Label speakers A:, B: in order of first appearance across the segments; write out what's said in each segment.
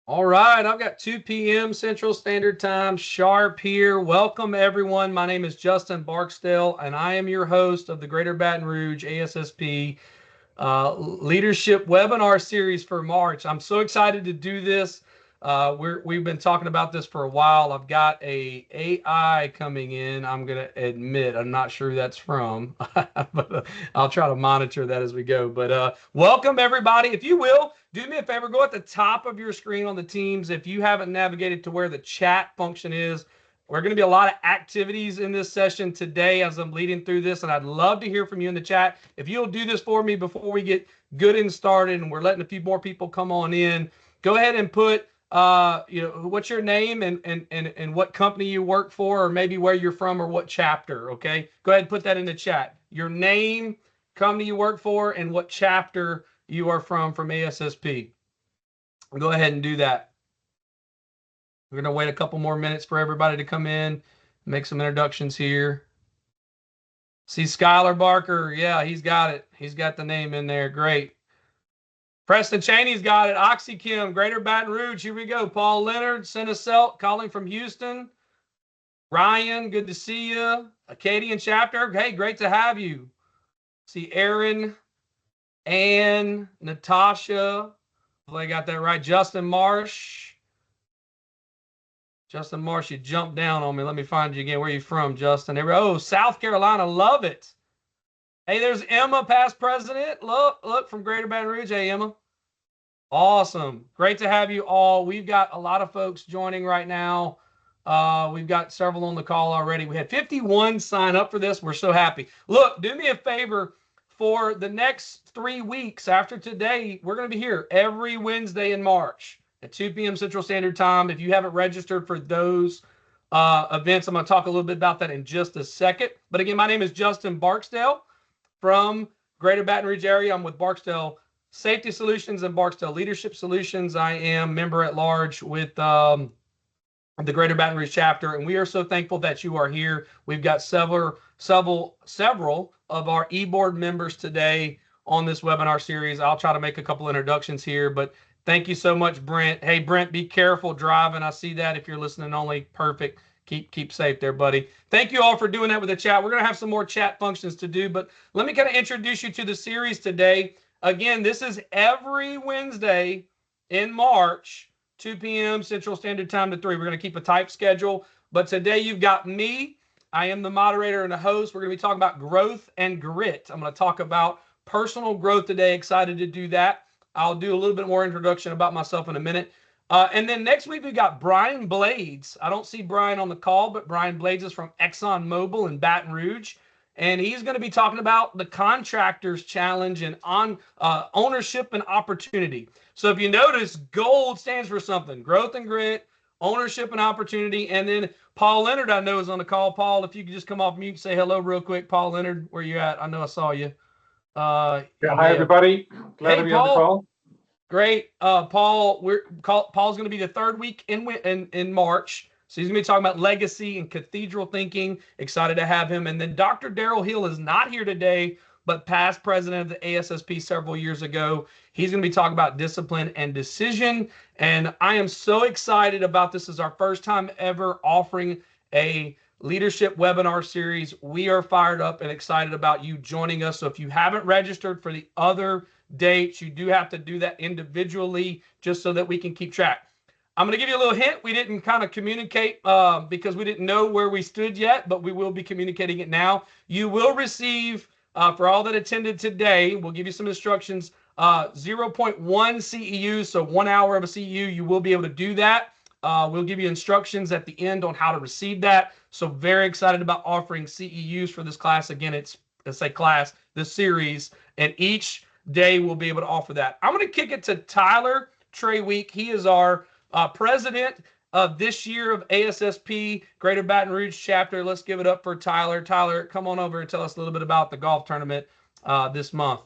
A: All right, I've got 2 p.m. Central Standard Time, sharp here. Welcome, everyone. My name is Justin Barksdale, and I am your host of the Greater Baton Rouge ASSP Leadership Webinar Series for March. I'm so excited to do this. We've been talking about this for a while. I've got a AI coming in. I'm going to admit I'm not sure who that's from, but I'll try to monitor that as we go. But welcome, everybody. If you will, do me a favor, go at the top of your screen on the Teams. If you haven't navigated to where the chat function is, we're going to be a lot of activities in this session today as I'm leading through this, and I'd love to hear from you in the chat. If you'll do this for me before we get good and started, and we're letting a few more people come on in, go ahead and put, what's your name and what company you work for, or maybe where you're from or what chapter. Okay, go ahead and put that in the chat. Your name, company you work for, and what chapter you are from ASSP. Go ahead and do that. We're going to wait a couple more minutes for everybody to come in, make some introductions here. See Skylar Barker. Yeah, he's got it. He's got the name in there. Great. Preston Cheney's got it. OxyChem, Greater Baton Rouge. Here we go. Paul Leonard, Seneselt, calling from Houston. Ryan, good to see you. Acadian chapter. Hey, great to have you. See Aaron, Ann, Natasha. Hopefully I got that right. Justin Marsh. Justin Marsh, you jumped down on me. Let me find you again. Where are you from, Justin? Oh, South Carolina. Love it. Hey, there's Emma, past president. Look, from Greater Baton Rouge. Hey, Emma. Awesome. Great to have you all. We've got a lot of folks joining right now. We've got several on the call already. We had 51 sign up for this. We're so happy. Look, do me a favor. For the next 3 weeks after today, we're going to be here every Wednesday in March at 2 p.m. Central Standard Time. If you haven't registered for those events, I'm going to talk a little bit about that in just a second. But again, my name is Justin Barksdale from Greater Baton Rouge area. I'm with Barksdale Safety Solutions and Barksdale Leadership Solutions. I am member at large with the Greater Baton Rouge chapter, and we are so thankful that you are here. We've got several of our e-board members today on this webinar series. I'll try to make a couple introductions here, but thank you so much, Brent. Hey, Brent, be careful driving. I see that if you're listening only. Perfect. Keep safe there, buddy. Thank you all for doing that with the chat. We're going to have some more chat functions to do, but let me kind of introduce you to the series today. Again, this is every Wednesday in March, 2 p.m. Central Standard Time to 3. We're going to keep a tight schedule, but today you've got me. I am the moderator and the host. We're going to be talking about growth and grit. I'm going to talk about personal growth today. Excited to do that. I'll do a little bit more introduction about myself in a minute. And then next week, we've got Brian Blades. I don't see Brian on the call, but Brian Blades is from ExxonMobil in Baton Rouge. And he's going to be talking about the Contractors Challenge and on ownership and opportunity. So if you notice, GOLD stands for something: growth and grit, ownership and opportunity. And then Paul Leonard, I know, is on the call. Paul, if you could just come off mute and say hello real quick. Paul Leonard, where you at? I know I saw you.
B: Hi, everybody. Glad to be on the call.
A: Great. Paul's going to be the third week in March. So he's going to be talking about legacy and cathedral thinking. Excited to have him. And then Dr. Darrell Hill is not here today, but past president of the ASSP several years ago. He's going to be talking about discipline and decision. And I am so excited about this. This is our first time ever offering a leadership webinar series. We are fired up and excited about you joining us. So if you haven't registered for the other dates, you do have to do that individually just so that we can keep track. I'm going to give you a little hint. We didn't kind of communicate because we didn't know where we stood yet, but we will be communicating it now. You will receive, for all that attended today, we'll give you some instructions, 0.1 CEU, so 1 hour of a CEU. You will be able to do that. We'll give you instructions at the end on how to receive that. So very excited about offering CEUs for this class. Again, it's a class, the series, and each day we'll be able to offer that. I'm going to kick it to Tyler Treyweek. He is our president of this year of ASSP Greater Baton Rouge chapter. Let's give it up for Tyler. Tyler, come on over and tell us a little bit about the golf tournament this month.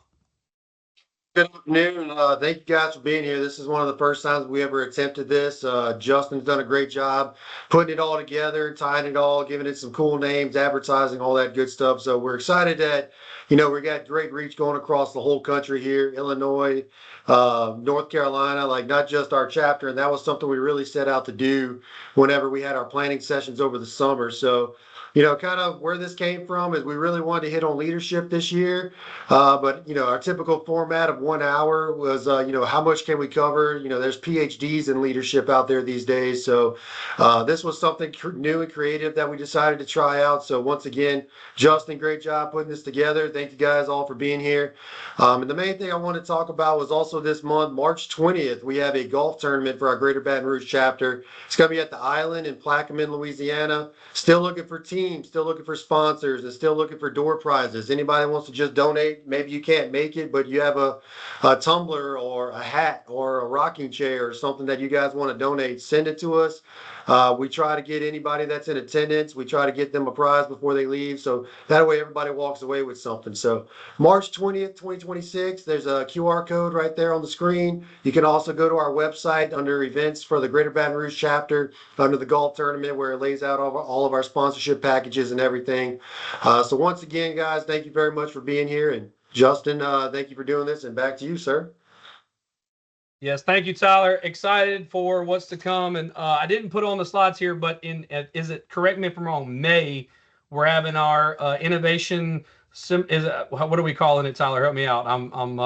C: Good afternoon. Thank you guys for being here. This is one of the first times we ever attempted this. Justin's done a great job putting it all together, tying it all, giving it some cool names, advertising, all that good stuff. So we're excited that, we got great reach going across the whole country here, Illinois, North Carolina, like not just our chapter. And that was something we really set out to do whenever we had our planning sessions over the summer. So, kind of where this came from is we really wanted to hit on leadership this year. But our typical format of 1 hour was, how much can we cover? There's PhDs in leadership out there these days. So this was something new and creative that we decided to try out. So once again, Justin, great job putting this together. Thank you guys all for being here. And the main thing I want to talk about was also this month, March 20th, we have a golf tournament for our Greater Baton Rouge chapter. It's going to be at the Island in Plaquemine, Louisiana. Still looking for teams, still looking for sponsors, and still looking for door prizes. Anybody wants to just donate, maybe you can't make it, but you have a tumbler or a hat or a rocking chair or something that you guys want to donate, send it to us. We try to get anybody that's in attendance, we try to get them a prize before they leave. So that way everybody walks away with something. So March 20th, 2026, there's a QR code right there on the screen. You can also go to our website under events for the Greater Baton Rouge chapter under the golf tournament where it lays out all of our sponsorship packages and everything. So once again, guys, thank you very much for being here. And Justin, thank you for doing this. And back to you, sir.
A: Yes, thank you, Tyler. Excited for what's to come. And I didn't put on the slides here, but correct me if I'm wrong, May, we're having our innovation. What are we calling it, Tyler? Help me out. I'm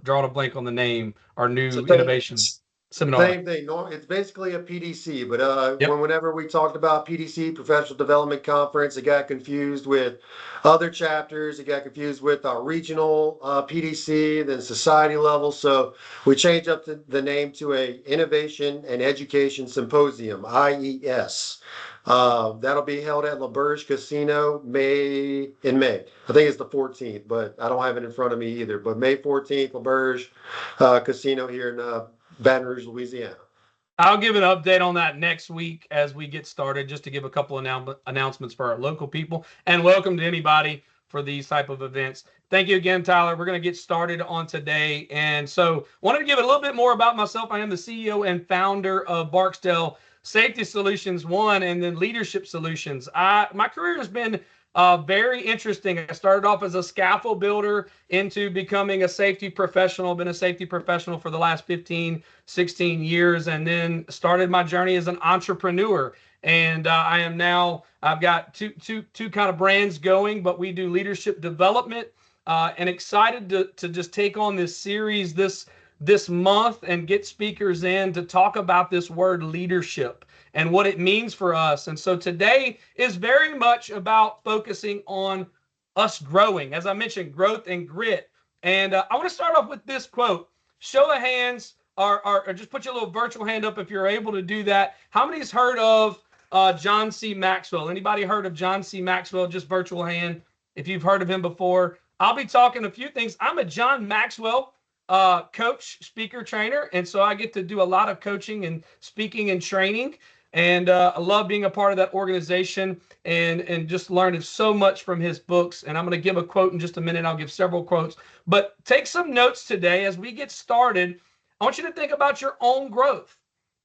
A: drawing a blank on the name. Our new innovation seminar.
C: Same thing. It's basically a PDC, but whenever we talked about PDC, Professional Development Conference, it got confused with other chapters. It got confused with our regional PDC, then society level. So we changed up the name to a Innovation and Education Symposium, IES. That'll be held at LaBerge Casino in May. I think it's the 14th, but I don't have it in front of me either. But May 14th, LaBerge Casino here in Baton Rouge, Louisiana.
A: I'll give an update on that next week as we get started, just to give a couple of announcements for our local people. And welcome to anybody for these type of events. Thank you again, Tyler. We're going to get started on today. And so wanted to give a little bit more about myself. I am the CEO and founder of Barksdale Safety Solutions One and then Leadership Solutions. My career has been very interesting. I started off as a scaffold builder into becoming a safety professional, been a safety professional for the last 15, 16 years, and then started my journey as an entrepreneur. And I am now, I've got two kind of brands going, but we do leadership development and excited to just take on this series this month and get speakers in to talk about this word leadership and what it means for us. And so today is very much about focusing on us growing. As I mentioned, growth and grit. And I want to start off with this quote. Show of hands, or just put your little virtual hand up if you're able to do that. How many's heard of John C. Maxwell? Anybody heard of John C. Maxwell? Just virtual hand if you've heard of him before. I'll be talking a few things. I'm a John Maxwell coach, speaker, trainer. And so I get to do a lot of coaching and speaking and training. And I love being a part of that organization and just learning so much from his books. And I'm going to give a quote in just a minute. I'll give several quotes. But take some notes today as we get started. I want you to think about your own growth,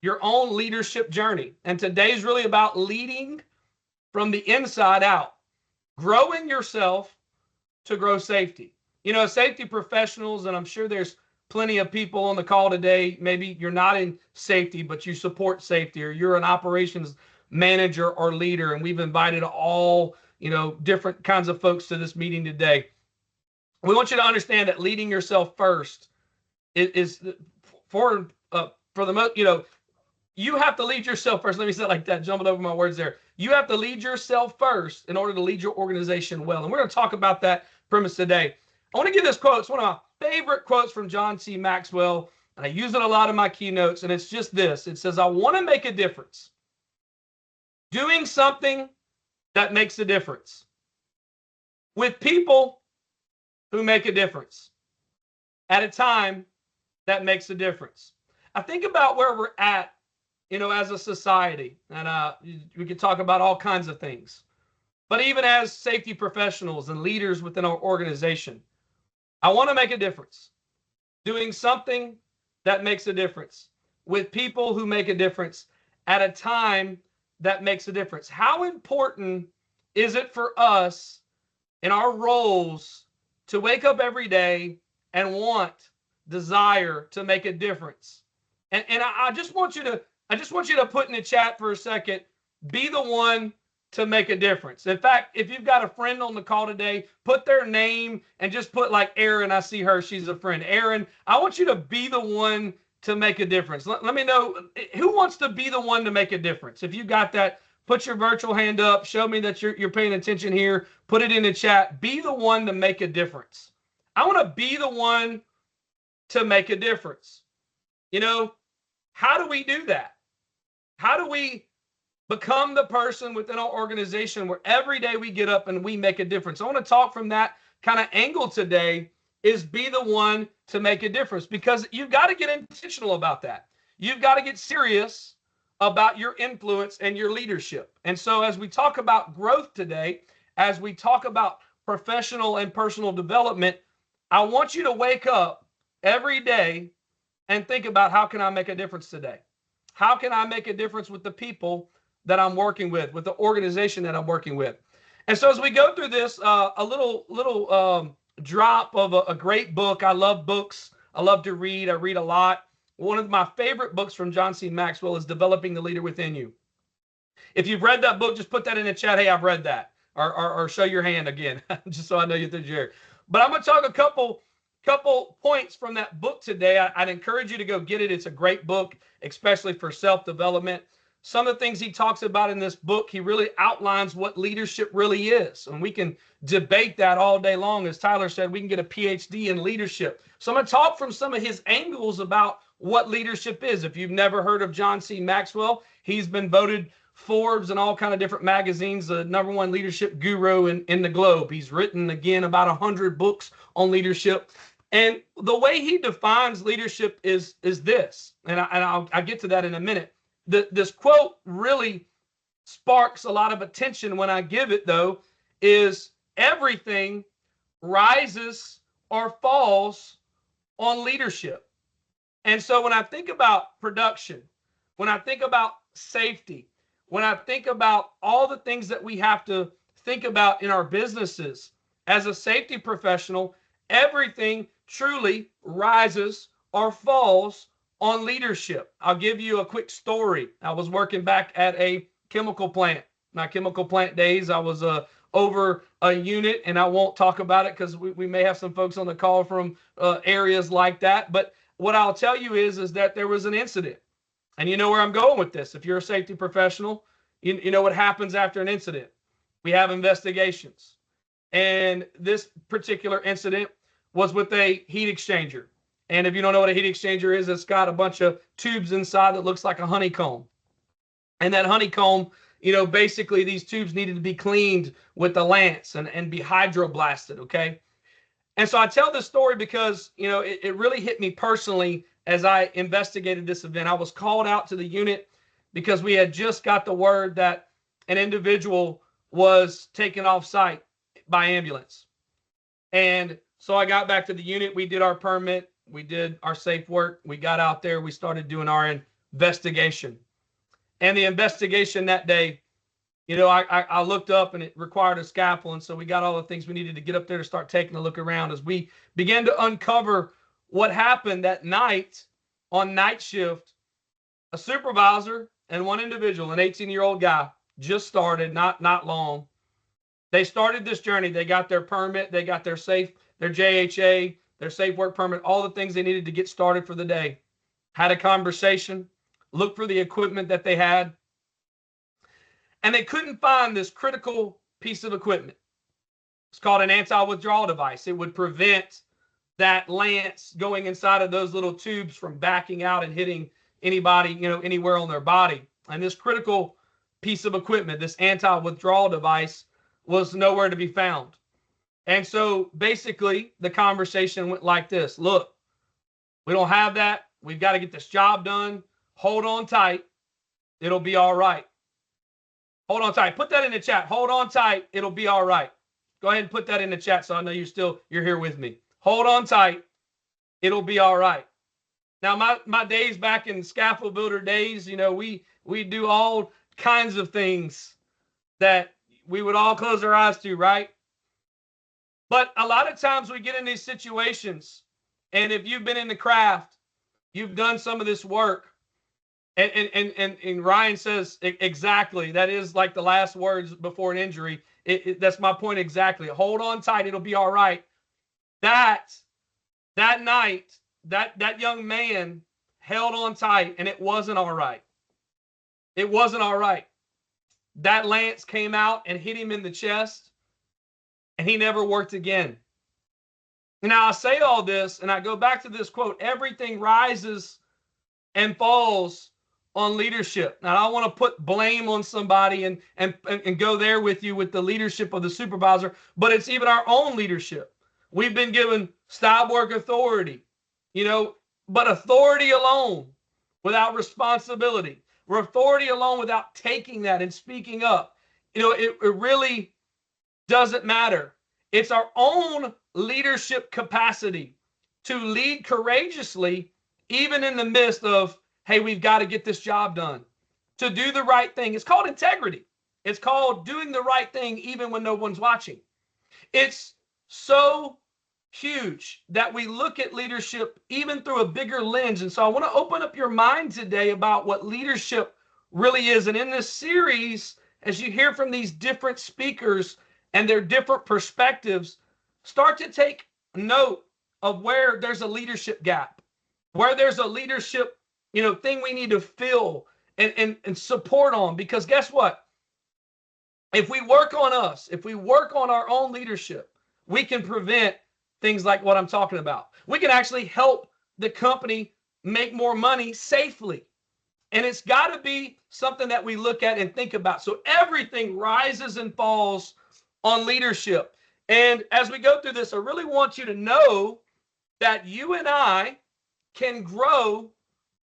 A: your own leadership journey. And today's really about leading from the inside out, growing yourself to grow safety. Safety professionals, and I'm sure there's plenty of people on the call today. Maybe you're not in safety, but you support safety, or you're an operations manager or leader. And we've invited all, different kinds of folks to this meeting today. We want you to understand that leading yourself first is for the most, you have to lead yourself first. Let me say it like that, jumping over my words there. You have to lead yourself first in order to lead your organization well. And we're going to talk about that premise today. I want to give this quote. It's one of my favorite quotes from John C. Maxwell, and I use it a lot in my keynotes, and it's just this. It says, I want to make a difference. Doing something that makes a difference with people who make a difference at a time that makes a difference. I think about where we're at, as a society, and we could talk about all kinds of things, but even as safety professionals and leaders within our organization, I want to make a difference. doing something that makes a difference with people who make a difference at a time that makes a difference. How important is it for us in our roles to wake up every day and desire to make a difference? And I just want you to put in the chat for a second, be the one to make a difference. In fact, if you've got a friend on the call today, put their name and just put like Erin. I see her, she's a friend. Erin, I want you to be the one to make a difference. Let me know who wants to be the one to make a difference. If you got that, put your virtual hand up. Show me that you're paying attention here. Put it in the chat. Be the one to make a difference. I want to be the one to make a difference. You know, how do we do that? How do we become the person within our organization where every day we get up and we make a difference? I want to talk from that kind of angle today, is be the one to make a difference, because you've got to get intentional about that. You've got to get serious about your influence and your leadership. And so as we talk about growth today, as we talk about professional and personal development, I want you to wake up every day and think about, how can I make a difference today? How can I make a difference with the people that I'm working with the organization that I'm working with? And so as we go through this, a little drop of a great book. I love books. I love to read. I read a lot. One of my favorite books from John C. Maxwell is Developing the Leader Within You. If you've read that book, just put that in the chat. Hey, I've read that. Or show your hand again, just so I know you're through here. But I'm going to talk a couple points from that book today. I'd encourage you to go get it. It's a great book, especially for self-development. Some of the things he talks about in this book, he really outlines what leadership really is. And we can debate that all day long. As Tyler said, we can get a PhD in leadership. So I'm going to talk from some of his angles about what leadership is. If you've never heard of John C. Maxwell, he's been voted Forbes and all kind of different magazines the #1 leadership guru in the globe. He's written, again, about 100 books on leadership. And the way he defines leadership is this, and I'll get to that in a minute. This quote really sparks a lot of attention when I give it, though, is everything rises or falls on leadership. And so when I think about production, when I think about safety, when I think about all the things that we have to think about in our businesses, as a safety professional, everything truly rises or falls on leadership. I'll give you a quick story. I was working back at a chemical plant. My chemical plant days, I was over a unit, and I won't talk about it because we may have some folks on the call from areas like that. But what I'll tell you is that there was an incident. And you know where I'm going with this. If you're a safety professional, you know what happens after an incident. We have investigations. And this particular incident was with a heat exchanger. And if you don't know what a heat exchanger is, it's got a bunch of tubes inside that looks like a honeycomb. And that honeycomb, basically these tubes needed to be cleaned with the lance and be hydroblasted, okay? And so I tell this story because, it really hit me personally as I investigated this event. I was called out to the unit because we had just got the word that an individual was taken off site by ambulance. And so I got back to the unit. We did our permit. We did our safe work. We got out there. We started doing our investigation. And the investigation that day, I looked up, and it required a scalpel. And so we got all the things we needed to get up there to start taking a look around as we began to uncover what happened that night on night shift. A supervisor and one individual, an 18-year-old guy, just started, not long. They started this journey. They got their permit. They got their JHA, their safe work permit, all the things they needed to get started for the day. Had a conversation, looked for the equipment that they had, and they couldn't find this critical piece of equipment. It's called an anti-withdrawal device. It would prevent that lance going inside of those little tubes from backing out and hitting anybody, anywhere on their body. And this critical piece of equipment, this anti-withdrawal device, was nowhere to be found. And so basically the conversation went like this. Look, we don't have that. We've got to get this job done. Hold on tight. It'll be all right. Hold on tight. Put that in the chat. Hold on tight. It'll be all right. Go ahead and put that in the chat so I know you're here with me. Hold on tight. it'll be all right. Now, my days back in scaffold builder days, we do all kinds of things that we would all close our eyes to, right? But a lot of times we get in these situations, and if you've been in the craft, you've done some of this work, and Ryan says exactly, that is like the last words before an injury. That's my point exactly. Hold on tight, it'll be all right. That night, that young man held on tight, and it wasn't all right. It wasn't all right. That lance came out and hit him in the chest, and he never worked again. Now, I say all this, and I go back to this quote: everything rises and falls on leadership. Now, I don't want to put blame on somebody and go there with you with the leadership of the supervisor, but it's even our own leadership. We've been given style work authority, but authority alone without responsibility, or authority alone without taking that and speaking up, it really doesn't matter. It's our own leadership capacity to lead courageously, even in the midst of, hey, we've got to get this job done, to do the right thing. It's called integrity. It's called doing the right thing even when no one's watching. It's so huge that we look at leadership even through a bigger lens. And so I want to open up your mind today about what leadership really is. And in this series, as you hear from these different speakers and their different perspectives, start to take note of where there's a leadership gap, where there's a leadership, thing we need to fill and support on. Because guess what? If we work on us, if we work on our own leadership, we can prevent things like what I'm talking about. We can actually help the company make more money safely. And it's got to be something that we look at and think about. So everything rises and falls on leadership. And as we go through this, I really want you to know that you and I can grow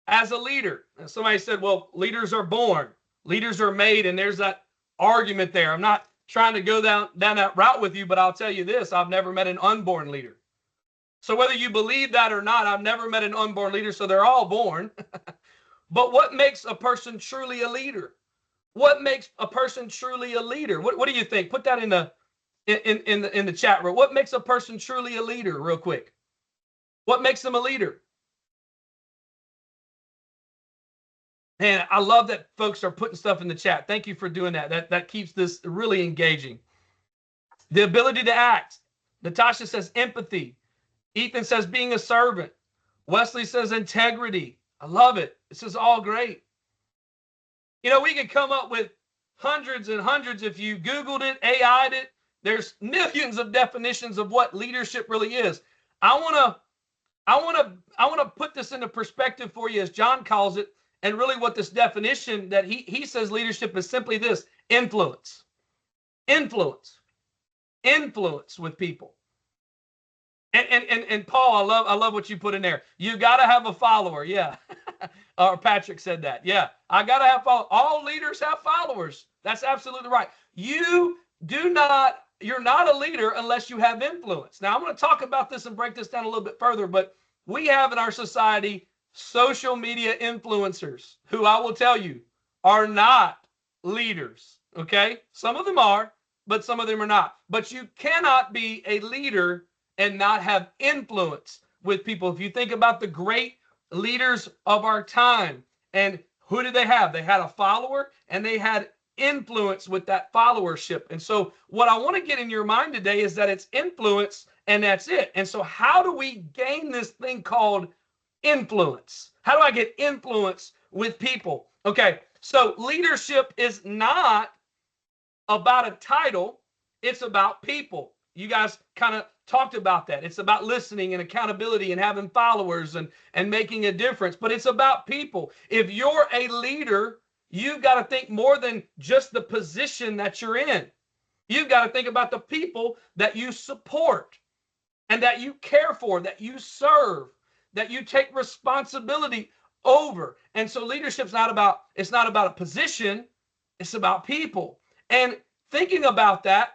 A: as a leader. And somebody said, well, leaders are born, leaders are made, and there's that argument there. I'm not trying to go down that route with you, but I'll tell you this: I've never met an unborn leader. So whether you believe that or not, I've never met an unborn leader, so they're all born. But what makes a person truly a leader? What makes a person truly a leader? What do you think? Put that in the chat room. What makes a person truly a leader, real quick? What makes them a leader? And I love that folks are putting stuff in the chat. Thank you for doing that. That keeps this really engaging. The ability to act. Natasha says empathy. Ethan says being a servant. Wesley says integrity. I love it. This is all great. We can come up with hundreds and hundreds. If you Googled it, AI'd it, there's millions of definitions of what leadership really is. I want to put this into perspective for you, as John calls it. And really what this definition that he says leadership is simply this: influence. Influence with people. And Paul, I love what you put in there. You got to have a follower. Yeah. Or Patrick said that. Yeah. I got to have followers. All leaders have followers. That's absolutely right. You're not a leader unless you have influence. Now I'm going to talk about this and break this down a little bit further, but we have in our society social media influencers who, I will tell you, are not leaders. Okay. Some of them are, but some of them are not. But you cannot be a leader and not have influence with people. If you think about the great leaders of our time, and who did they have? They had a follower and they had influence with that followership. And so what I want to get in your mind today is that it's influence and that's it. And so how do we gain this thing called influence? How do I get influence with people? Okay, so leadership is not about a title. It's about people. You guys kind of talked about that. It's about listening and accountability and having followers and making a difference. But it's about people. If you're a leader, you've got to think more than just the position that you're in. You've got to think about the people that you support and that you care for, that you serve, that you take responsibility over. And so leadership's not about a position, it's about people. And thinking about that,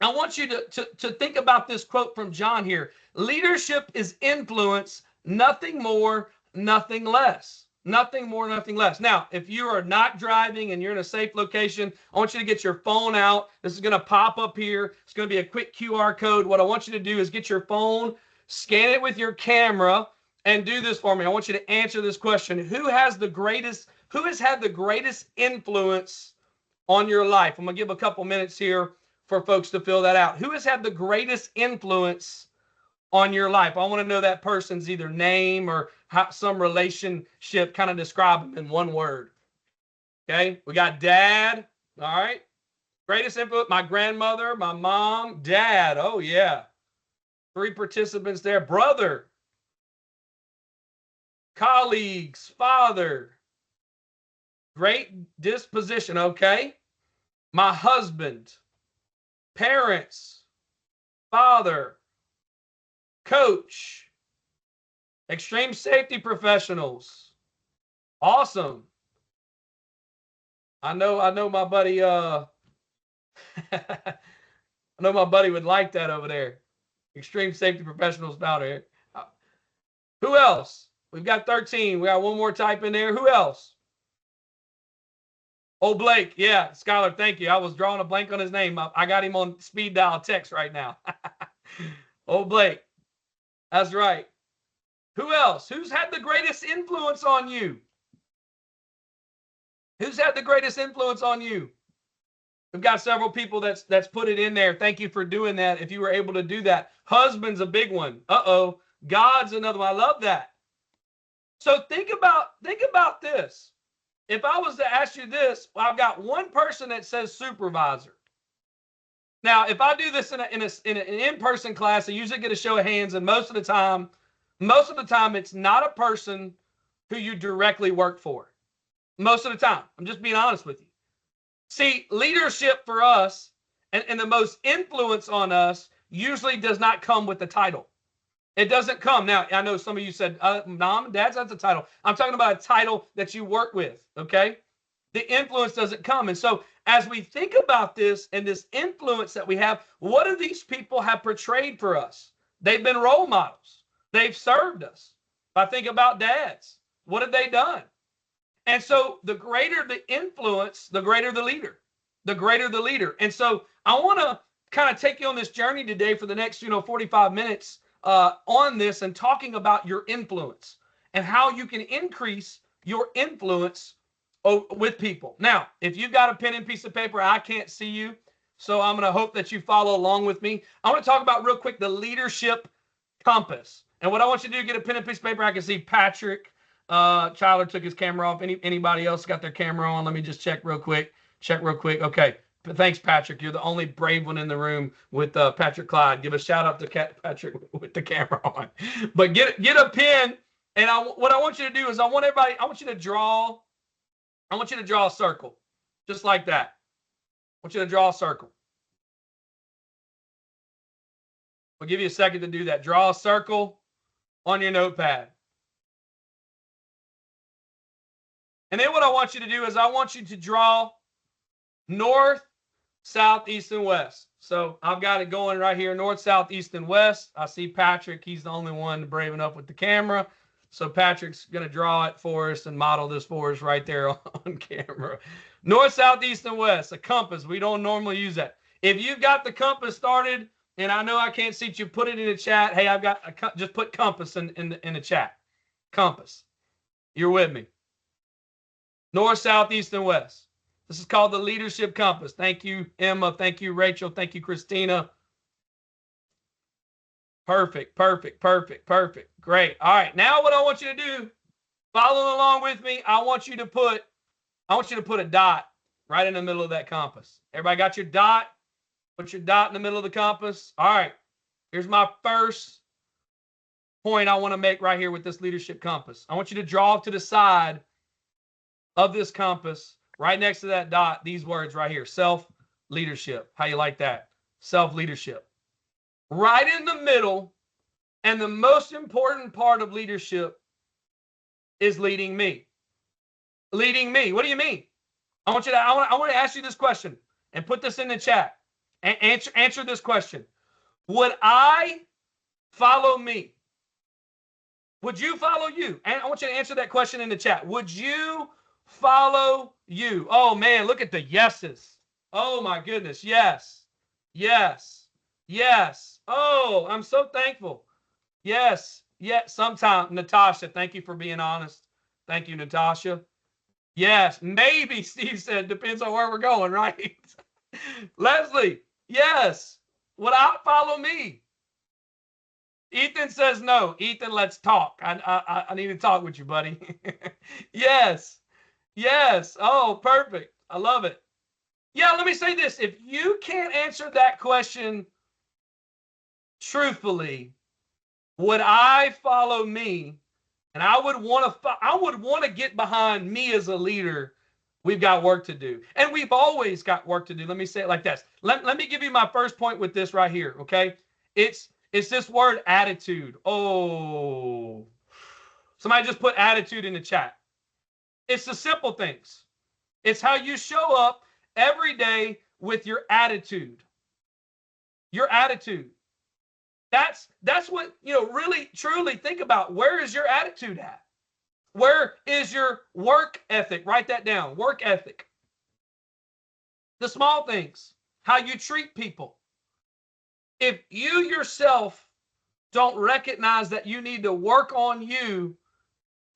A: I want you to think about this quote from John here. Leadership is influence, nothing more, nothing less. Nothing more, nothing less. Now, if you are not driving and you're in a safe location, I want you to get your phone out. This is going to pop up here. It's going to be a quick QR code. What I want you to do is get your phone, scan it with your camera, and do this for me. I want you to answer this question. Who has had the greatest influence on your life? I'm going to give a couple minutes here for folks to fill that out. Who has had the greatest influence on your life? I want to know that person's either name or some relationship. Kind of describe them in one word. Okay, we got dad. All right, greatest influence: my grandmother, my mom, dad. Oh yeah, 3 participants there. Brother, colleagues, father. Great disposition. Okay, my husband, parents, father, coach, extreme safety professionals. Awesome. I know my buddy I know my buddy would like that over there. Extreme safety professionals down there. Who else? We've got 13. We got one more type in there. Who else? Oh, Blake. Yeah, Skylar, thank you. I was drawing a blank on his name. I got him on speed dial text right now. Oh, Blake. That's right. Who else? Who's had the greatest influence on you? Who's had the greatest influence on you? We've got several people that's put it in there. Thank you for doing that. If you were able to do that. Husband's a big one. Uh-oh. God's another one. I love that. So think about this. If I was to ask you this, well, I've got one person that says supervisor. Now, if I do this in an in-person class, I usually get a show of hands, and most of the time, it's not a person who you directly work for. Most of the time. I'm just being honest with you. See, leadership for us and the most influence on us usually does not come with the title. It doesn't come. Now, I know some of you said, Mom and Dad, that's a title. I'm talking about a title that you work with, okay? The influence doesn't come. And so as we think about this and this influence that we have, what do these people have portrayed for us? They've been role models. They've served us. If I think about dads, what have they done? And so the greater the influence, the greater the leader. The greater the leader. And so I want to kind of take you on this journey today for the next, 45 minutes on this and talking about your influence and how you can increase your influence with people. Now, if you've got a pen and piece of paper, I can't see you, so I'm going to hope that you follow along with me. I want to talk about real quick the leadership compass. And what I want you to do, get a pen and piece of paper. I can see Patrick. Tyler took his camera off. Anybody else got their camera on? Let me just check real quick. Okay. Thanks, Patrick. You're the only brave one in the room with Patrick Clyde. Give a shout out to Patrick with the camera on. But get a pen, and what I want you to do is I want you to draw a circle, just like that. I want you to draw a circle. I'll give you a second to do that. Draw a circle on your notepad. And then what I want you to do is I want you to draw north, south, east, and west. So I've got it going right here, north, south, east, and west. I see Patrick. He's the only one brave enough with the camera. So Patrick's going to draw it for us and model this for us right there on camera. North, south, east, and west, a compass. We don't normally use that. If you've got the compass started, and I know I can't see you, put it in the chat. Hey, I've got just put compass in the chat. Compass. You're with me. North, south, east, and west. This is called the leadership compass. Thank you, Emma. Thank you, Rachel. Thank you, Christina. Perfect. Great. All right. Now what I want you to do, following along with me, I want you to put a dot right in the middle of that compass. Everybody got your dot? Put your dot in the middle of the compass. All right. Here's my first point I want to make right here with this leadership compass. I want you to draw to the side of this compass, right next to that dot, these words right here, self-leadership. How you like that? Self-leadership. Right in the middle, and the most important part of leadership is leading me. Leading me. What do you mean? I want to ask you this question and put this in the chat. Answer this question. Would I follow me? Would you follow you? And I want you to answer that question in the chat. Would you follow you? Oh, man, look at the yeses. Oh, my goodness. Yes. Yes. Yes. Oh, I'm so thankful. Yes. Yes. Sometime. Natasha, thank you for being honest. Thank you, Natasha. Yes. Maybe, Steve said, depends on where we're going, right? Leslie, yes. Would I follow me? Ethan says no. Ethan, let's talk. I need to talk with you, buddy. Yes. Yes. Oh, perfect. I love it. Yeah, let me say this. If you can't answer that question truthfully, would I follow me? And I would want to get behind me as a leader. We've got work to do. And we've always got work to do. Let me say it like this. Let me give you my first point with this right here, okay? It's this word attitude. Oh, somebody just put attitude in the chat. It's the simple things. It's how you show up every day with your attitude. Your attitude. That's what, really, truly think about. Where is your attitude at? Where is your work ethic? Write that down. Work ethic. The small things. How you treat people. If you yourself don't recognize that you need to work on you,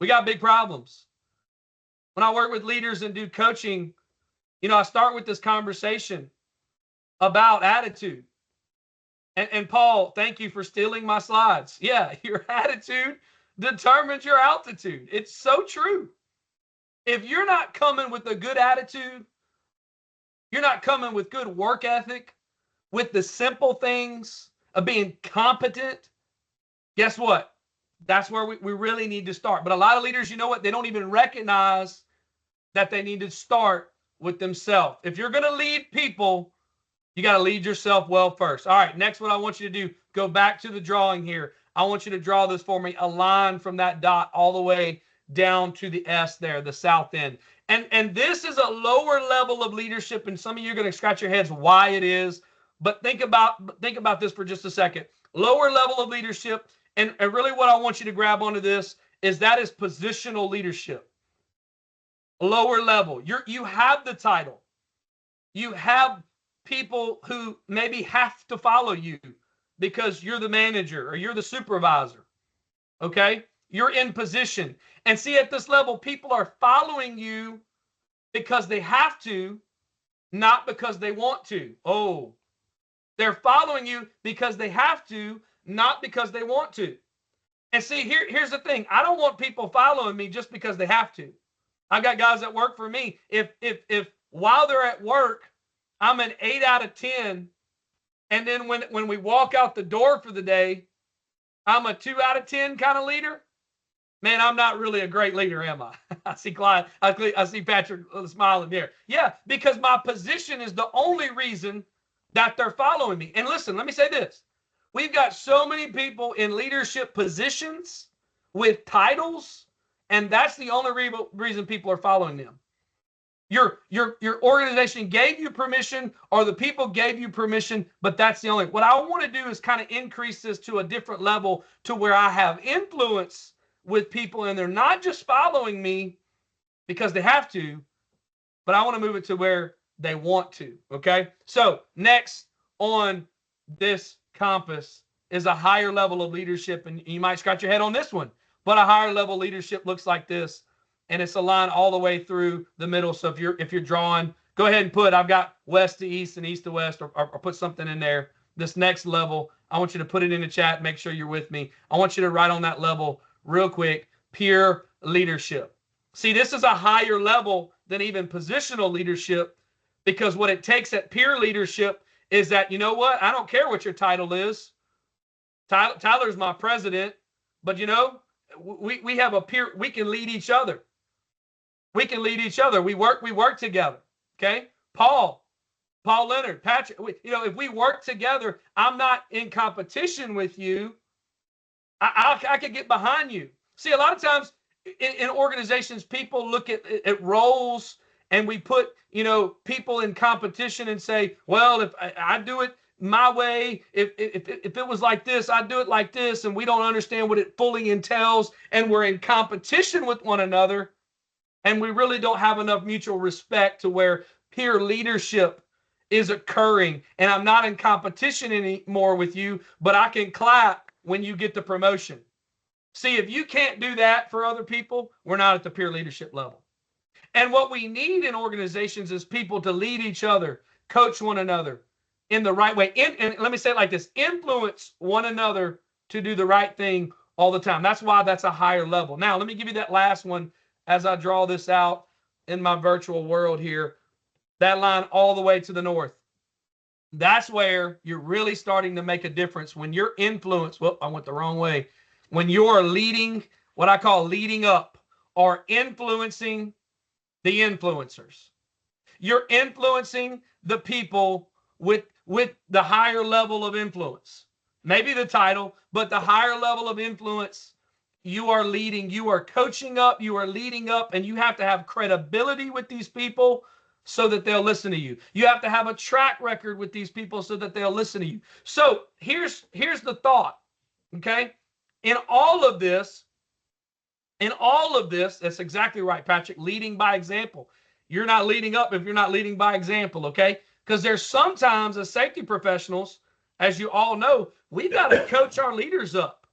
A: we got big problems. When I work with leaders and do coaching, I start with this conversation about attitude. And Paul, thank you for stealing my slides. Yeah, your attitude determines your altitude. It's so true. If you're not coming with a good attitude, you're not coming with good work ethic, with the simple things of being competent, guess what? That's where we really need to start. But a lot of leaders, you know what? They don't even recognize that they need to start with themselves. If you're going to lead people, you got to lead yourself well first. All right, next what I want you to do, go back to the drawing here. I want you to draw this for me, a line from that dot all the way down to the S there, the south end. And this is a lower level of leadership, and some of you are going to scratch your heads why it is. But think about this for just a second. Lower level of leadership, and really what I want you to grab onto this is that is positional leadership. Lower level. You have the title. You have people who maybe have to follow you because you're the manager or you're the supervisor. Okay? You're in position. And see, at this level, people are following you because they have to, not because they want to. Oh, they're following you because they have to, not because they want to. And see, here's the thing. I don't want people following me just because they have to. I got guys that work for me. If while they're at work, I'm an 8 out of 10, and then when we walk out the door for the day, I'm a 2 out of 10 kind of leader, man, I'm not really a great leader, am I? I see Clyde, I see Patrick smiling there. Yeah, because my position is the only reason that they're following me. And listen, let me say this. We've got so many people in leadership positions with titles, and that's the only reason people are following them. Your organization gave you permission, or the people gave you permission, but that's the only. What I want to do is kind of increase this to a different level to where I have influence with people, and they're not just following me because they have to, but I want to move it to where they want to. Okay. So next on this compass is a higher level of leadership, and you might scratch your head on this one, but a higher level leadership looks like this. And it's a line all the way through the middle. So if you're drawing, go ahead and put, I've got west to east and east to west, or put something in there. This next level, I want you to put it in the chat. Make sure you're with me. I want you to write on that level real quick, peer leadership. See, this is a higher level than even positional leadership, because what it takes at peer leadership is that, you know what? I don't care what your title is. Tyler's my president, but we have a peer, we can lead each other. We can lead each other. We work together. Okay. Paul Leonard, Patrick, if we work together, I'm not in competition with you. I could get behind you. See, a lot of times in organizations, people look at roles and we put, people in competition and say, well, if I do it my way, if it was like this, I'd do it like this, and we don't understand what it fully entails, and we're in competition with one another, and we really don't have enough mutual respect to where peer leadership is occurring, and I'm not in competition anymore with you, but I can clap when you get the promotion. See, if you can't do that for other people, we're not at the peer leadership level. And what we need in organizations is people to lead each other, coach one another in the right way. And let me say it like this: influence one another to do the right thing all the time. That's why that's a higher level. Now, let me give you that last one as I draw this out in my virtual world here. That line all the way to the north. That's where you're really starting to make a difference when you're influenced. Well, I went the wrong way. When you're leading, what I call leading up, or influencing the influencers. You're influencing the people with the higher level of influence. Maybe the title, but the higher level of influence. You are leading, you are coaching up, you are leading up, and you have to have credibility with these people so that they'll listen to you. You have to have a track record with these people so that they'll listen to you. So here's the thought, okay? In all of this, that's exactly right, Patrick, leading by example. You're not leading up if you're not leading by example, okay? Because there's sometimes as safety professionals, as you all know, we've got to coach our leaders up.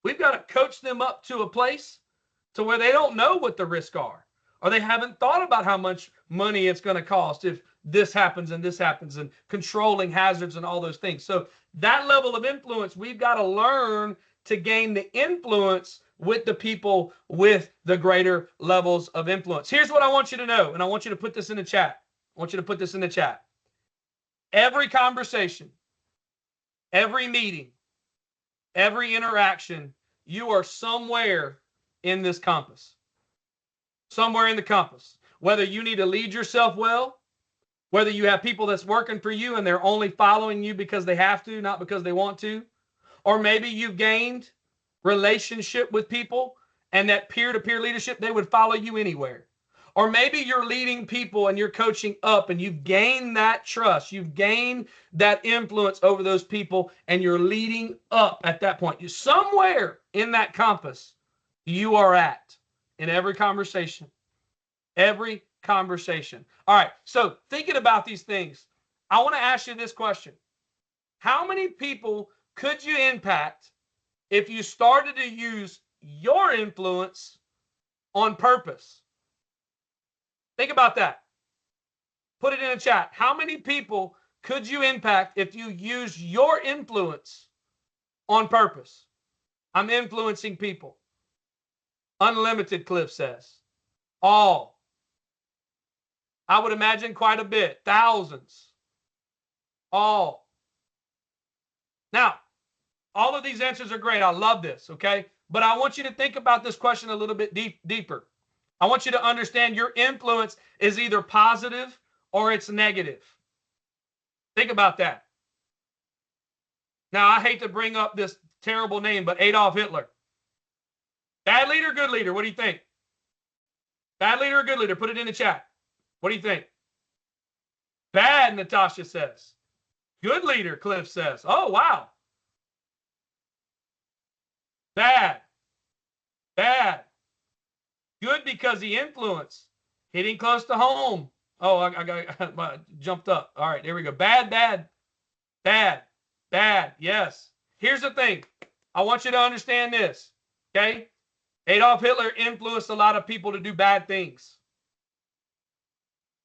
A: We've got to coach them up to a place to where they don't know what the risks are, or they haven't thought about how much money it's going to cost if this happens and controlling hazards and all those things. So that level of influence, we've got to learn to gain the influence with the people with the greater levels of influence. Here's what I want you to know, and I want you to put this in the chat. Every conversation, every meeting, every interaction, you are somewhere in this compass. Somewhere in the compass. Whether you need to lead yourself well, whether you have people that's working for you and they're only following you because they have to, not because they want to, or maybe you've gained relationship with people and that peer-to-peer leadership, they would follow you anywhere. Or maybe you're leading people and you're coaching up and you've gained that trust, you've gained that influence over those people, and you're leading up at that point. Somewhere in that compass you are at in every conversation. Every conversation. All right, so thinking about these things, I want to ask you this question. How many people could you impact if you started to use your influence on purpose? Think about that. Put it in the chat. How many people could you impact if you use your influence on purpose? I'm influencing people. Unlimited, Cliff says. All. I would imagine quite a bit. Thousands. All. Now, all of these answers are great. I love this, okay? But I want you to think about this question a little bit deeper. I want you to understand your influence is either positive or it's negative. Think about that. Now, I hate to bring up this terrible name, but Adolf Hitler. Bad leader, good leader? What do you think? Bad leader or good leader? Put it in the chat. What do you think? Bad, Natasha says. Good leader, Cliff says. Oh, wow. Bad. Bad. Good because he influenced. Hitting close to home. Oh, I jumped up. All right, there we go. Bad, bad. Bad. Bad. Yes. Here's the thing. I want you to understand this. Okay? Adolf Hitler influenced a lot of people to do bad things.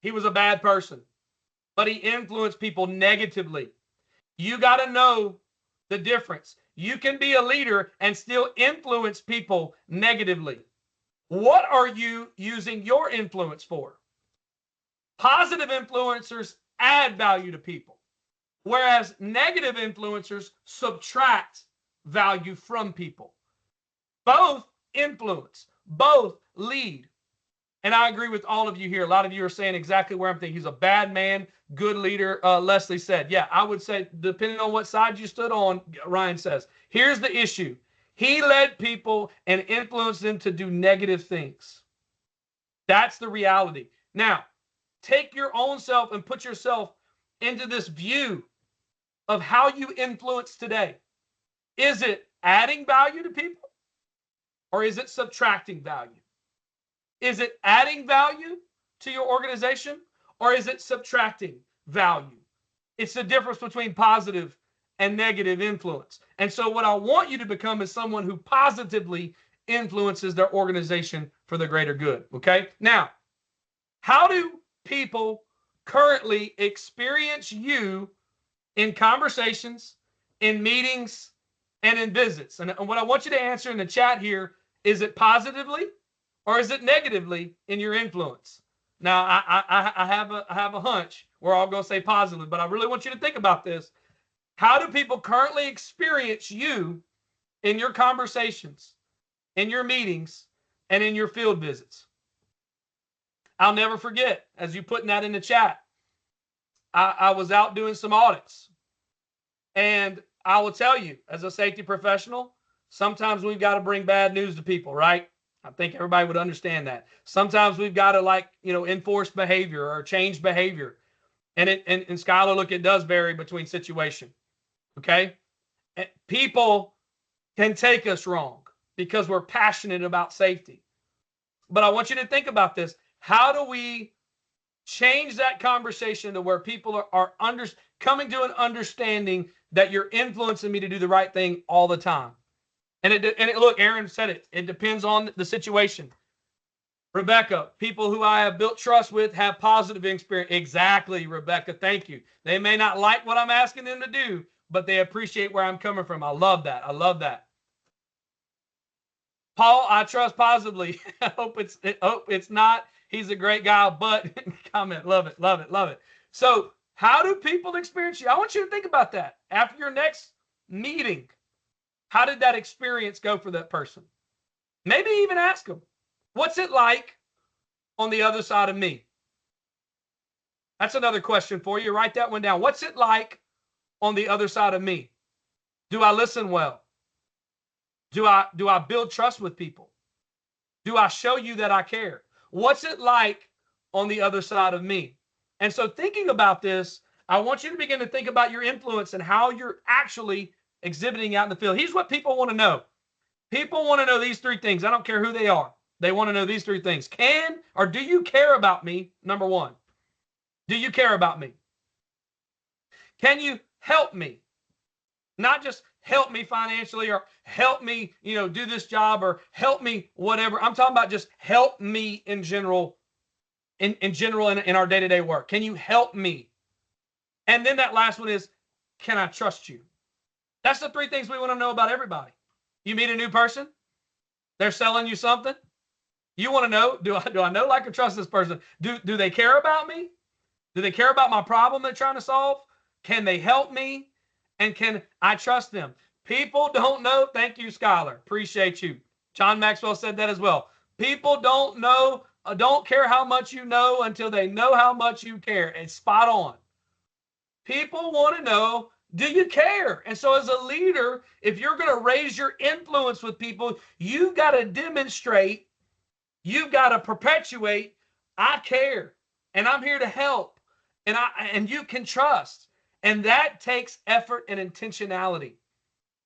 A: He was a bad person, but he influenced people negatively. You got to know the difference. You can be a leader and still influence people negatively. What are you using your influence for? Positive influencers add value to people, whereas negative influencers subtract value from people. Both influence, both lead. And I agree with all of you here. A lot of you are saying exactly where I'm thinking. He's a bad man, good leader. Leslie said, yeah, I would say, depending on what side you stood on, Ryan says, here's the issue. He led people and influenced them to do negative things. That's the reality. Now, take your own self and put yourself into this view of how you influence today. Is it adding value to people, or is it subtracting value? Is it adding value to your organization, or is it subtracting value? It's the difference between positive and negative influence. And so what I want you to become is someone who positively influences their organization for the greater good. Okay? Now, how do people currently experience you in conversations, in meetings, and in visits? And what I want you to answer in the chat here, is it positively or is it negatively in your influence? Now, I have a hunch we're all going to say positive, but I really want you to think about this. How do people currently experience you in your conversations, in your meetings, and in your field visits? I'll never forget, as you putting that in the chat, I was out doing some audits. And I will tell you, as a safety professional, sometimes we've got to bring bad news to people, right? I think everybody would understand that. Sometimes we've got to enforce behavior or change behavior. And Skylar, look, it does vary between situation. Okay? And people can take us wrong because we're passionate about safety. But I want you to think about this. How do we change that conversation to where people are coming to an understanding that you're influencing me to do the right thing all the time? And look, Aaron said it. It depends on the situation. Rebecca, people who I have built trust with have positive experience. Exactly, Rebecca. Thank you. They may not like what I'm asking them to do, but they appreciate where I'm coming from. I love that. I love that. Paul, I trust positively. I hope it's not. He's a great guy, but comment. Love it, love it, love it. So how do people experience you? I want you to think about that. After your next meeting, how did that experience go for that person? Maybe even ask them, what's it like on the other side of me? That's another question for you. Write that one down. What's it like on the other side of me? Do I listen well? Do I build trust with people? Do I show you that I care? What's it like on the other side of me? And so thinking about this, I want you to begin to think about your influence and how you're actually exhibiting out in the field. Here's what people want to know. People want to know these three things. I don't care who they are. They want to know these three things. Can or do you care about me? Number one. Do you care about me? Can you help me? Not just help me financially or help me, do this job or help me whatever. I'm talking about just help me in general, in our day-to-day work. Can you help me? And then that last one is, can I trust you? That's the three things we want to know about everybody. You meet a new person, they're selling you something. You want to know, do I know, like, or trust this person? Do they care about me? Do they care about my problem they're trying to solve? Can they help me? And can I trust them? People don't know. Thank you, Skylar. Appreciate you. John Maxwell said that as well. People don't know, don't care how much you know until they know how much you care. It's spot on. People want to know, do you care? And so as a leader, if you're going to raise your influence with people, you've got to demonstrate, you've got to perpetuate, I care, and I'm here to help, and you can trust. And that takes effort and intentionality.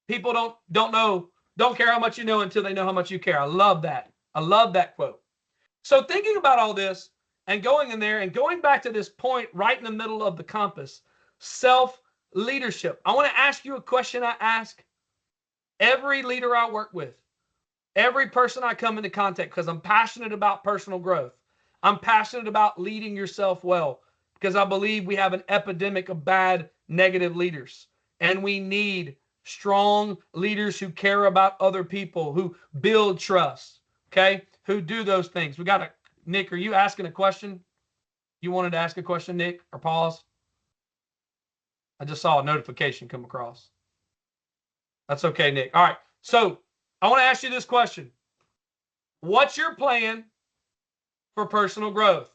A: People don't care how much you know until they know how much you care. I love that. I love that quote. So thinking about all this and going in there and going back to this point right in the middle of the compass, self-leadership. I want to ask you a question I ask every leader I work with, every person I come into contact, because I'm passionate about personal growth. I'm passionate about leading yourself well, because I believe we have an epidemic of bad, negative leaders. And we need strong leaders who care about other people, who build trust, okay? Who do those things. Nick, are you asking a question? You wanted to ask a question, Nick, or pause? I just saw a notification come across. That's okay, Nick. All right. So I want to ask you this question. What's your plan for personal growth?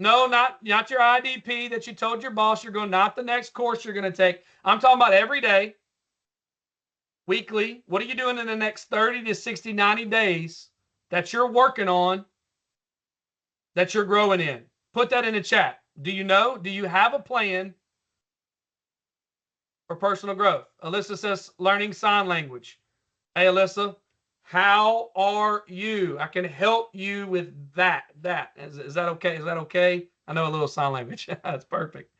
A: No, not your IDP that you told your boss you're going, not the next course you're going to take. I'm talking about every day, weekly. What are you doing in the next 30 to 60, 90 days that you're working on that you're growing in? Put that in the chat. Do you know? Do you have a plan for personal growth? Alyssa says learning sign language. Hey, Alyssa, how are you? I can help you with that. Is that okay? Is that okay? I know a little sign language. That's perfect.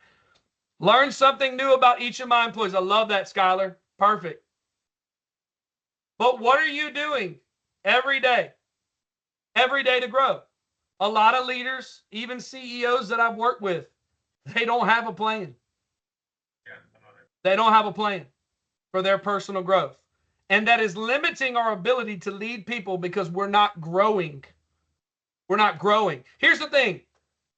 A: Learn something new about each of my employees. I love that, Skylar. Perfect. But what are you doing every day? Every day to grow. A lot of leaders, even CEOs that I've worked with, they don't have a plan. They don't have a plan for their personal growth. And that is limiting our ability to lead people because we're not growing. We're not growing. Here's the thing.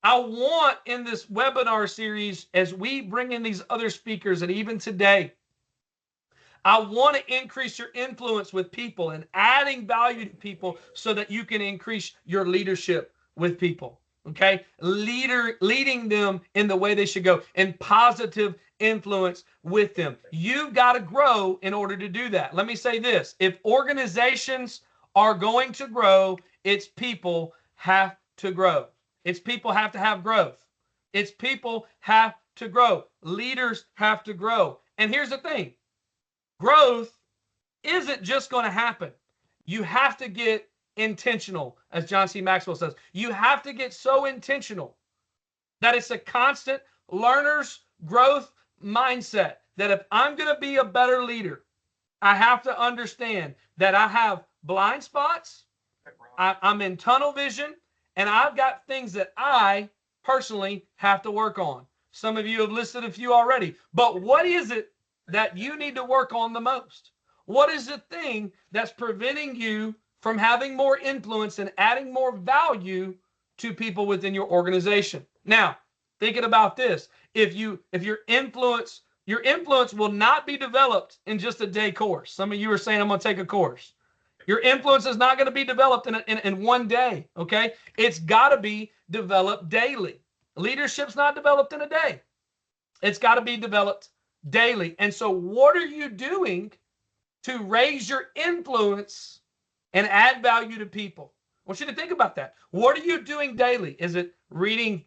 A: I want in this webinar series, as we bring in these other speakers, and even today, I want to increase your influence with people and adding value to people so that you can increase your leadership with people. Okay? Leading them in the way they should go and positive influence with them. You've got to grow in order to do that. Let me say this. If organizations are going to grow, its people have to grow. Its people have to have growth. Its people have to grow. Leaders have to grow. And here's the thing. Growth isn't just going to happen. You have to get intentional, as John C. Maxwell says. You have to get so intentional that it's a constant learner's growth mindset, that if I'm going to be a better leader, I have to understand that I have blind spots, I'm in tunnel vision, and I've got things that I personally have to work on. Some of you have listed a few already, but what is it that you need to work on the most? What is the thing that's preventing you from having more influence and adding more value to people within your organization? Now, thinking about this, if your influence will not be developed in just a day course. Some of you are saying, I'm going to take a course. Your influence is not going to be developed in one day, okay? It's got to be developed daily. Leadership's not developed in a day. It's got to be developed daily. And so what are you doing to raise your influence and add value to people? I want you to think about that. What are you doing daily? Is it reading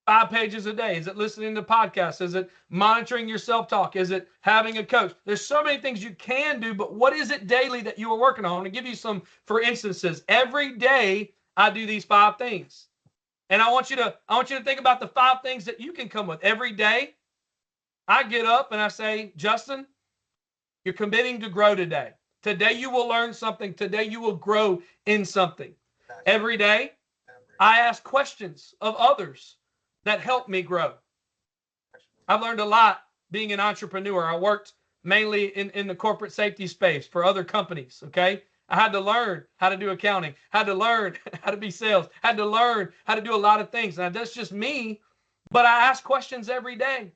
A: 5 pages a day? Is it listening to podcasts? Is it monitoring your self-talk? Is it having a coach? There's so many things you can do, but what is it daily that you are working on? I'm going to give you some, for instances. Every day I do these 5 things. And I want you to think about the 5 things that you can come with. Every day I get up and I say, Justin, you're committing to grow today. Today you will learn something. Today you will grow in something. Every day I ask questions of others that help me grow. I've learned a lot being an entrepreneur. I worked mainly in the corporate safety space for other companies, okay? I had to learn how to do accounting, had to learn how to be sales, had to learn how to do a lot of things. Now, that's just me, but I ask questions every day.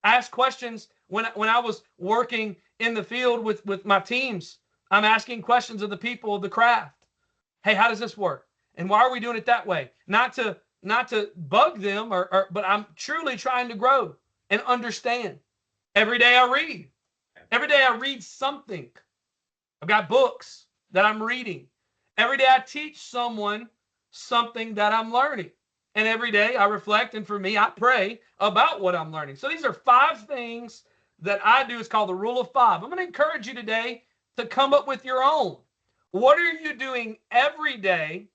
A: I ask questions when I was working in the field with my teams. I'm asking questions of the people of the craft. Hey, how does this work? And why are we doing it that way? Not to bug them, but I'm truly trying to grow and understand. Every day I read. Every day I read something. I've got books that I'm reading. Every day I teach someone something that I'm learning. And every day I reflect, and for me, I pray about what I'm learning. So these are 5 things that I do. It's called the rule of 5. I'm going to encourage you today to come up with your own. What are you doing every day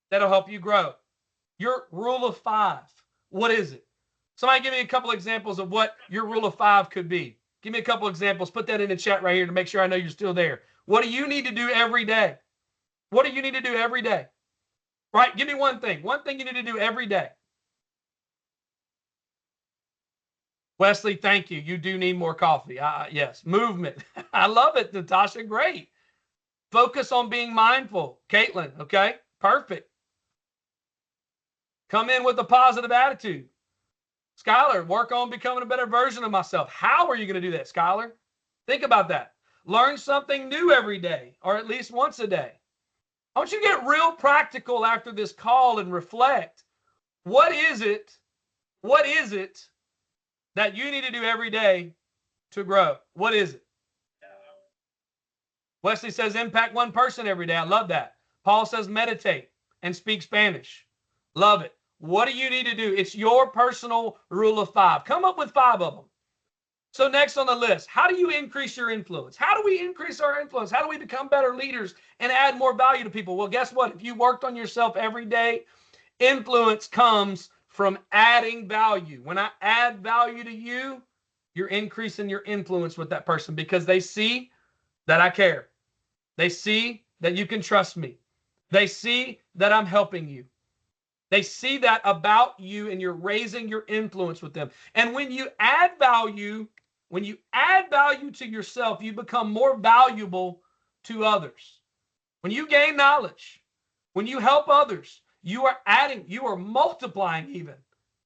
A: that'll help you grow? Your rule of 5. What is it? Somebody give me a couple examples of what your rule of 5 could be. Give me a couple examples. Put that in the chat right here to make sure I know you're still there. What do you need to do every day? What do you need to do every day? Right? Give me one thing. One thing you need to do every day. Wesley, thank you. You do need more coffee. Yes. Movement. I love it, Natasha. Great. Focus on being mindful. Caitlin, okay? Perfect. Come in with a positive attitude. Skylar, work on becoming a better version of myself. How are you going to do that, Skylar? Think about that. Learn something new every day, or at least once a day. I want you to get real practical after this call and reflect. What is it that you need to do every day to grow? What is it? Wesley says impact one person every day. I love that. Paul says meditate. and speak Spanish. Love it. What do you need to do? It's your personal rule of 5. Come up with 5 of them. So next on the list, how do you increase your influence? How do we increase our influence? How do we become better leaders and add more value to people? Well, guess what? If you worked on yourself every day, influence comes from adding value. When I add value to you, you're increasing your influence with that person because they see that I care. They see that you can trust me. They see that I'm helping you. They see that about you, and you're raising your influence with them. And when you add value to yourself, you become more valuable to others. When you gain knowledge, when you help others, you are multiplying even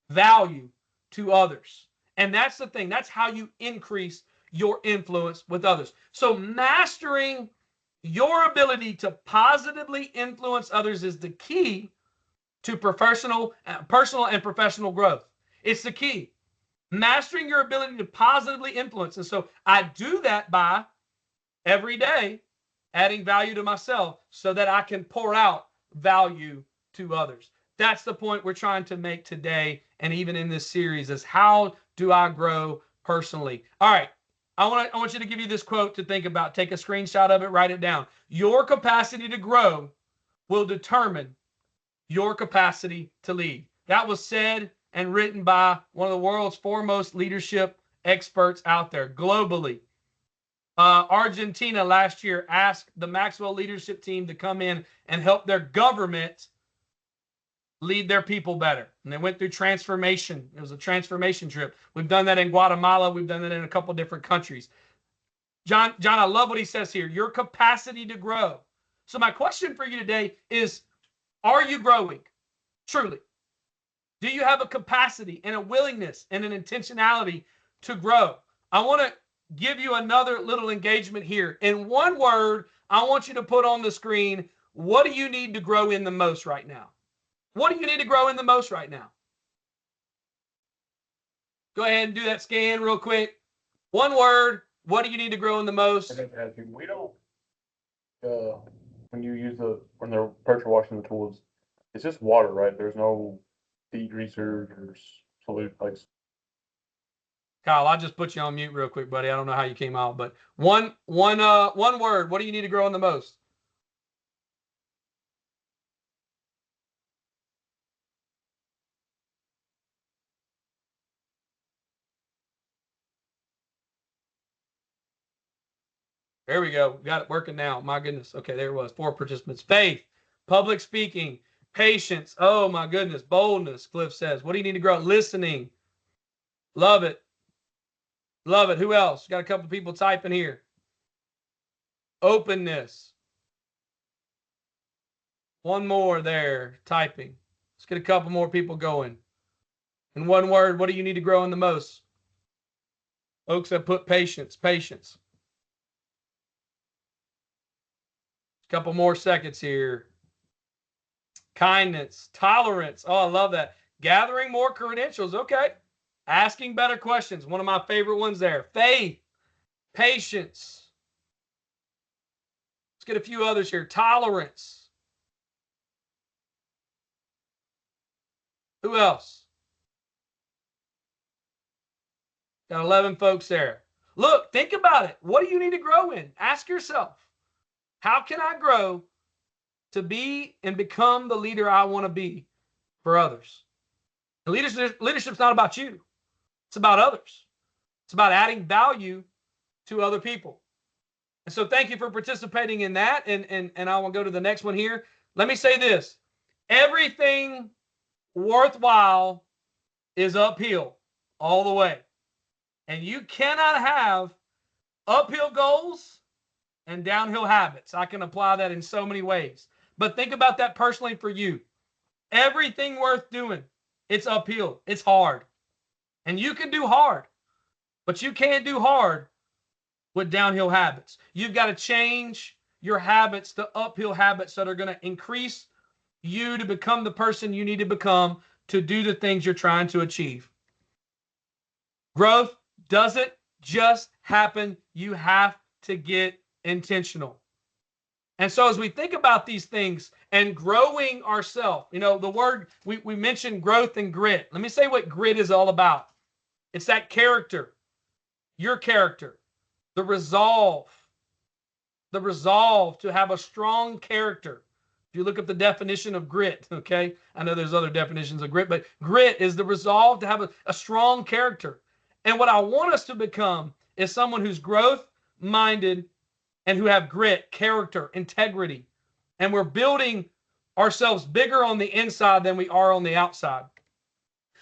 A: value to others. And that's the thing. That's how you increase your influence with others. So mastering your ability to positively influence others is the key to personal and professional growth. It's the key. Mastering your ability to positively influence. And so I do that by every day adding value to myself so that I can pour out value to others. That's the point we're trying to make today, and even in this series, is how do I grow personally? All right. I want you to give you this quote to think about. Take a screenshot of it, write it down. Your capacity to grow will determine your capacity to lead. That was said and written by one of the world's foremost leadership experts out there globally. Argentina last year asked the Maxwell leadership team to come in and help their government lead their people better. And they went through transformation. It was a transformation trip. We've done that in Guatemala. We've done that in a couple different countries. John, I love what he says here. Your capacity to grow. So my question for you today is, are you growing? Truly. Do you have a capacity and a willingness and an intentionality to grow? I want to give you another little engagement here. In one word, I want you to put on the screen, what do you need to grow in the most right now? What do you need to grow in the most right now? Go ahead and do that scan real quick. One word, what do you need to grow in the most?
B: We don't, when they're pressure washing the tools, it's just water, right? There's no degreaser or solute like.
A: Kyle, I'll just put you on mute real quick, buddy. I don't know how you came out, but one word, what do you need to grow in the most? There we go. Got it working now. My goodness. Okay, there it was. 4 participants. Faith, public speaking, patience. Oh, my goodness. Boldness, Cliff says. What do you need to grow? Listening. Love it. Love it. Who else? Got a couple people typing here. Openness. One more there, typing. Let's get a couple more people going. In one word, what do you need to grow in the most? Folks have put patience. Patience. Couple more seconds here. Kindness, tolerance. Oh, I love that. Gathering more credentials. Okay. Asking better questions. One of my favorite ones there. Faith, patience. Let's get a few others here. Tolerance. Who else? Got 11 folks there. Look, think about it. What do you need to grow in? Ask yourself. How can I grow to be and become the leader I want to be for others? And leadership's not about you. It's about others. It's about adding value to other people. And so thank you for participating in that. And I will go to the next one here. Let me say this. Everything worthwhile is uphill all the way. And you cannot have uphill goals and downhill habits. I can apply that in so many ways. But think about that personally for you. Everything worth doing, it's uphill. It's hard. And you can do hard. But you can't do hard with downhill habits. You've got to change your habits to uphill habits that are going to increase you to become the person you need to become to do the things you're trying to achieve. Growth doesn't just happen. You have to get intentional. And so as we think about these things and growing ourselves, the word, we mentioned growth and grit. Let me say what grit is all about. It's that character, your character, the resolve to have a strong character. If you look up the definition of grit, okay, I know there's other definitions of grit, but grit is the resolve to have a strong character. And what I want us to become is someone who's growth minded and who have grit, character, integrity. And we're building ourselves bigger on the inside than we are on the outside.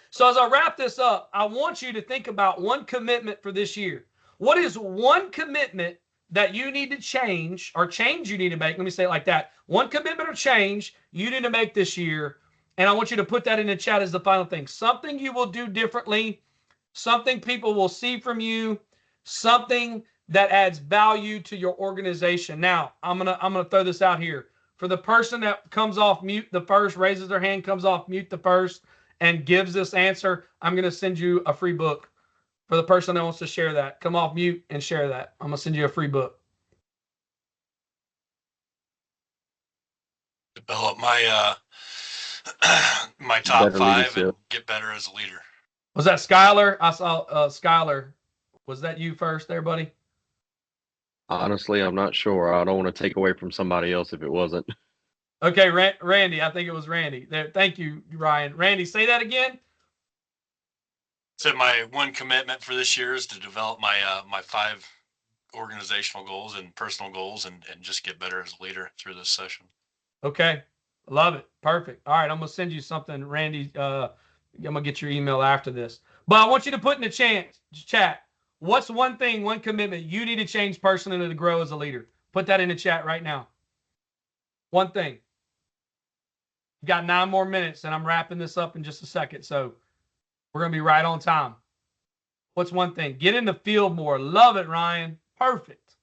A: So as I wrap this up, I want you to think about one commitment for this year. What is one commitment that you need to change, or change you need to make? Let me say it like that. One commitment or change you need to make this year. And I want you to put that in the chat as the final thing. Something you will do differently, something people will see from you, something that adds value to your organization. Now, I'm gonna throw this out here. For the person that comes off mute the first, raises their hand, comes off mute the first, and gives this answer, I'm gonna send you a free book. For the person that wants to share that, come off mute and share that. I'm gonna send you a free book.
D: Develop my my top
E: Better
D: 5
E: leadership.
D: and get better as a leader.
A: Was that Skylar? I saw Skylar. Was that you first there, buddy?
E: Honestly, I'm not sure. I don't want to take away from somebody else if it wasn't.
A: Okay, Randy. I think it was Randy. There. Thank you, Ryan. Randy, say that again.
D: So my one commitment for this year is to develop my my 5 organizational goals and personal goals, and just get better as a leader through this session.
A: Okay, love it. Perfect. All right, I'm gonna send you something, Randy. I'm gonna get your email after this. But I want you to put in the chat. What's one thing, one commitment you need to change personally to grow as a leader? Put that in the chat right now. One thing. You got 9 more minutes, and I'm wrapping this up in just a second. So we're going to be right on time. What's one thing? Get in the field more. Love it, Ryan. Perfect.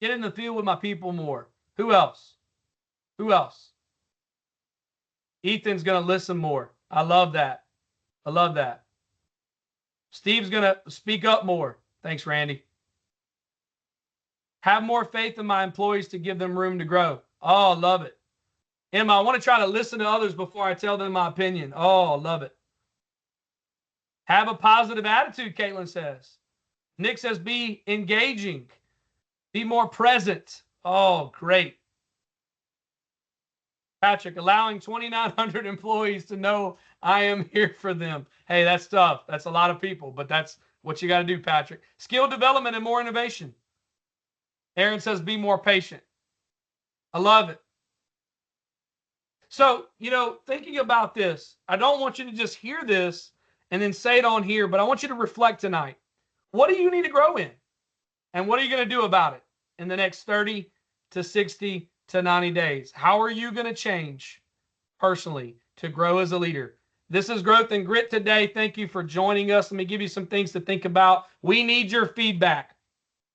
A: Get in the field with my people more. Who else? Who else? Ethan's going to listen more. I love that. I love that. Steve's going to speak up more. Thanks, Randy. Have more faith in my employees to give them room to grow. Oh, love it. Emma, I want to try to listen to others before I tell them my opinion. Oh, love it. Have a positive attitude, Caitlin says. Nick says, be engaging. Be more present. Oh, great. Patrick, allowing 2,900 employees to know I am here for them. Hey, that's tough. That's a lot of people, but that's what you got to do, Patrick. Skill development and more innovation. Aaron says, be more patient. I love it. So, thinking about this, I don't want you to just hear this and then say it on here, but I want you to reflect tonight. What do you need to grow in? And what are you going to do about it in the next 30 to 60 to 90 days? How are you going to change personally to grow as a leader? This is Growth and Grit today. Thank you for joining us. Let me give you some things to think about. We need your feedback.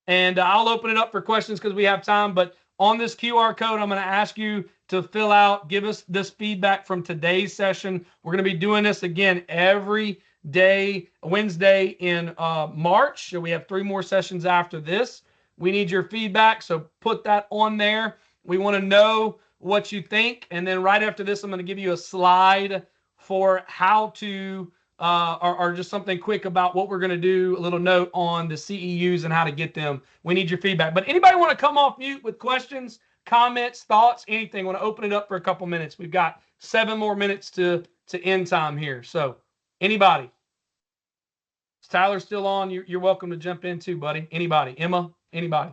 A: And I'll open it up for questions because we have time. But on this QR code, I'm going to ask you to fill out, give us this feedback from today's session. We're going to be doing this again every day, Wednesday in March. So we have 3 more sessions after this. We need your feedback. So put that on there. We want to know what you think. And then right after this, I'm going to give you a slide for how to, or just something quick about what we're going to do, a little note on the CEUs and how to get them. We need your feedback. But anybody want to come off mute with questions, comments, thoughts, anything? Want to open it up for a couple minutes. We've got 7 more minutes to end time here. So anybody? Is Tyler still on? You're welcome to jump in too, buddy. Anybody? Emma? Anybody?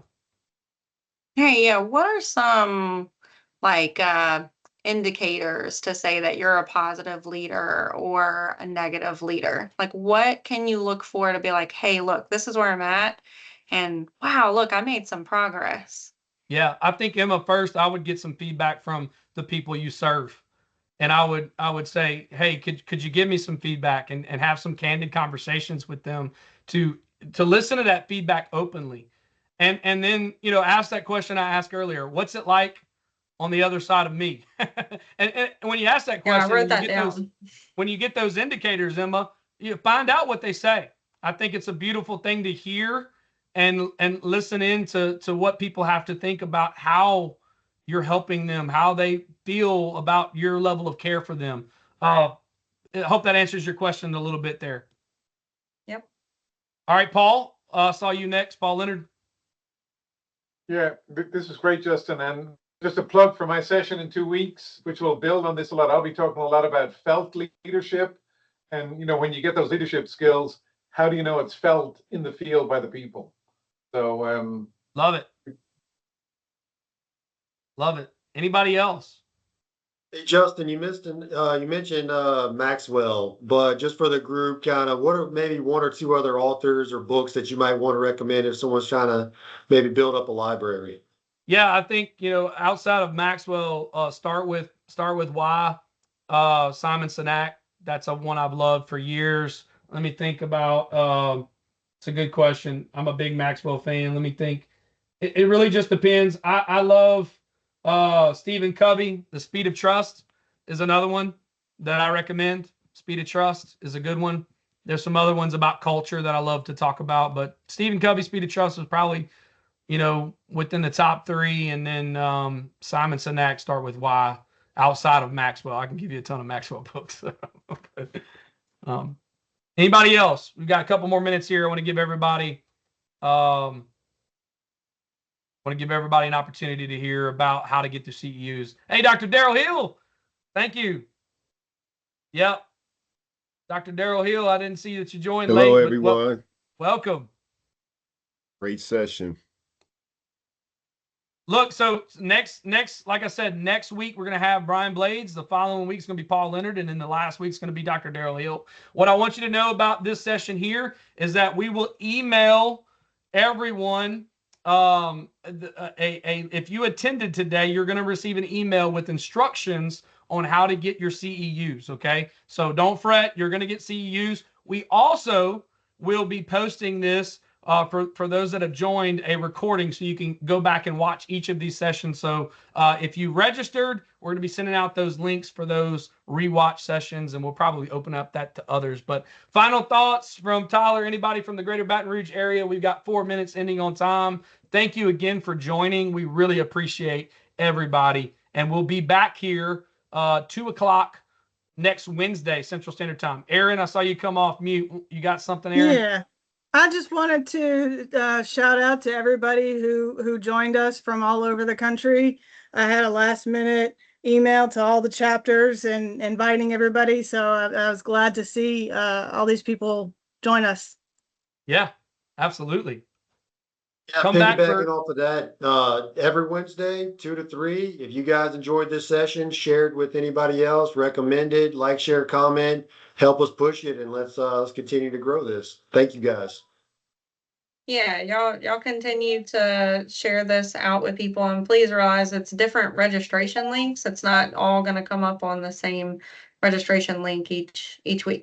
F: Hey, yeah, what are some indicators to say that you're a positive leader or a negative leader? Like, what can you look for to be like, hey, look, this is where I'm at, and wow, look, I made some progress.
A: Yeah, I think, Emma, first I would get some feedback from the people you serve. And I would say, hey, could you give me some feedback and have some candid conversations with them to listen to that feedback openly. And then, ask that question I asked earlier, what's it like on the other side of me? and when you ask that question,
F: I wrote that down.
A: When you get those indicators, Emma, you find out what they say. I think it's a beautiful thing to hear and listen in to what people have to think about how you're helping them, how they feel about your level of care for them. I hope that answers your question a little bit there.
F: Yep.
A: All right, Paul, saw you next. Paul Leonard.
G: Yeah, this is great, Justin. And just a plug for my session in 2 weeks, which will build on this a lot. I'll be talking a lot about felt leadership. And, you know, when you get those leadership skills, how do you know it's felt in the field by the people? So,
A: love it. Love it. Anybody else?
C: Hey, Justin, you mentioned Maxwell, but just for the group, kind of, what are maybe one or two other authors or books that you might want to recommend if someone's trying to maybe build up a library?
A: Yeah, I think, you know, outside of Maxwell, start with Why. Simon Sinek. That's a one I've loved for years. Let me think about. It's a good question. I'm a big Maxwell fan. Let me think. It really just depends. I love Stephen Covey. The Speed of Trust is another one that I recommend. Speed of Trust is a good one. There's some other ones about culture that I love to talk about, but Stephen Covey, Speed of Trust is probably, you know, within the top three. And then Simon Sinek, Start with Why. Outside of Maxwell, I can give you a ton of Maxwell books. Anybody else? We've got a couple more minutes here. I want to give everybody an opportunity to hear about how to get their CEUs. Hey, Dr. Daryl Hill, thank you. Yep, Dr. Daryl Hill. I didn't see that you joined late.
H: Hello,
A: but
H: everyone.
A: welcome.
H: Great session.
A: Look, so next, like I said, next week we're going to have Brian Blades. The following week's going to be Paul Leonard, and then the last week's going to be Dr. Daryl Hill. What I want you to know about this session here is that we will email everyone. If you attended today, you're going to receive an email with instructions on how to get your CEUs. Okay, so don't fret. You're going to get CEUs. We also will be posting this. For those that have joined, a recording so you can go back and watch each of these sessions. So if you registered, we're going to be sending out those links for those rewatch sessions, and we'll probably open up that to others. But final thoughts from Tyler, anybody from the greater Baton Rouge area? We've got 4 minutes ending on time. Thank you again for joining. We really appreciate everybody. And we'll be back here 2 o'clock next Wednesday, Central Standard Time. Aaron, I saw you come off mute. You got something, Aaron?
I: Yeah. I just wanted to shout out to everybody who joined us from all over the country. I had a last minute email to all the chapters and inviting everybody. So I was glad to see all these people join us.
A: Yeah, absolutely.
C: Yeah,
A: Come back
C: piggybacking off of that, every Wednesday, 2 to 3. If you guys enjoyed this session, share it with anybody else, recommend it, like, share, comment, help us push it, and let's continue to grow this. Thank you, guys.
F: Yeah, y'all continue to share this out with people, and please realize it's different registration links. It's not all going to come up on the same registration link each week.